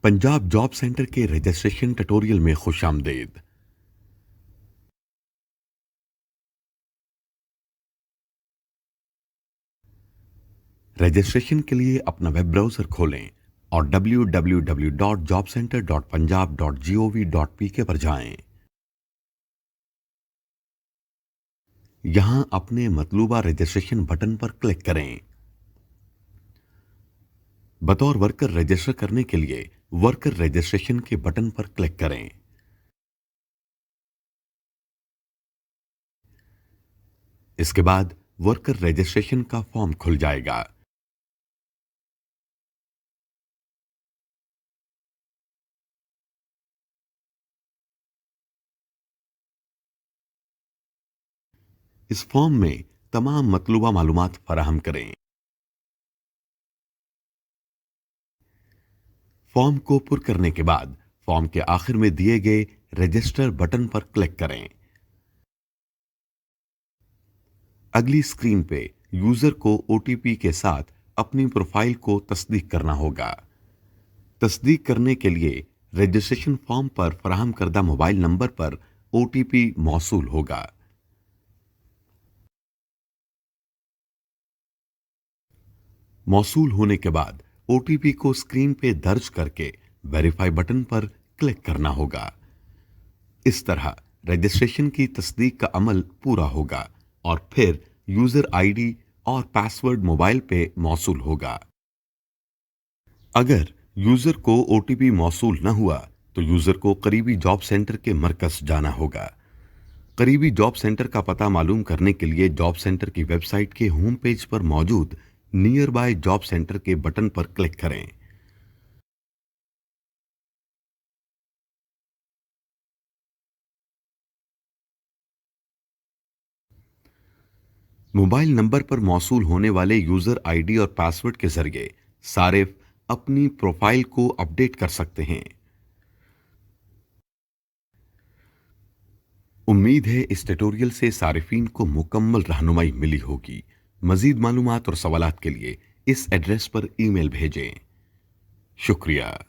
Punjab job centre के registration tutorial में खुश आमदेद। रजिस्ट्रेशन के लिए अपना वेब ब्राउज़र खोलें और www.jobcenter.punjab.gov.pk पर जाएं। यहां अपने मतलूबा रजिस्ट्रेशन बटन पर क्लिक करें। बतौर वर्कर रजिस्टर करने के लिए वर्कर रजिस्ट्रेशन के बटन पर क्लिक करें। इसके बाद वर्कर रजिस्ट्रेशन का फॉर्म खुल जाएगा। इस फॉर्म में तमाम मतलूबा मालूमात फराहम करें। फॉर्म को पुर करने के बाद फॉर्म के आखिर में दिए गए रजिस्टर बटन पर क्लिक करें। अगली स्क्रीन पे यूजर को ओटीपी के साथ अपनी प्रोफाइल को तस्दीक करना होगा। तस्दीक करने के लिए रजिस्ट्रेशन फॉर्म पर फराहम करदा मोबाइल नंबर पर ओटीपी मौसूल होगा। मौसूल होने के बाद ओटीपी को स्क्रीन पे दर्ज करके वेरीफाई बटन पर क्लिक करना होगा। इस तरह रजिस्ट्रेशन की तस्दीक का अमल पूरा होगा और फिर यूजर आईडी और पासवर्ड मोबाइल पे मौसूल होगा। अगर यूजर को ओटीपी मौसूल न हुआ तो यूजर को करीबी जॉब सेंटर के मरकज जाना होगा। करीबी जॉब सेंटर का पता मालूम करने के लिए जॉब सेंटर की वेबसाइट के होम पेज पर मौजूद नियर बाय जॉब सेंटर के बटन पर क्लिक करें। मोबाइल नंबर पर मौसूल होने वाले यूजर आईडी और पासवर्ड के जरिए सारिफ अपनी प्रोफाइल को अपडेट कर सकते हैं। उम्मीद है इस ट्यूटोरियल से सारिफीन को मुकम्मल रहनुमाई मिली होगी। मजीद मालूमात और सवालात के लिए इस एड्रेस पर ईमेल भेजें। शुक्रिया।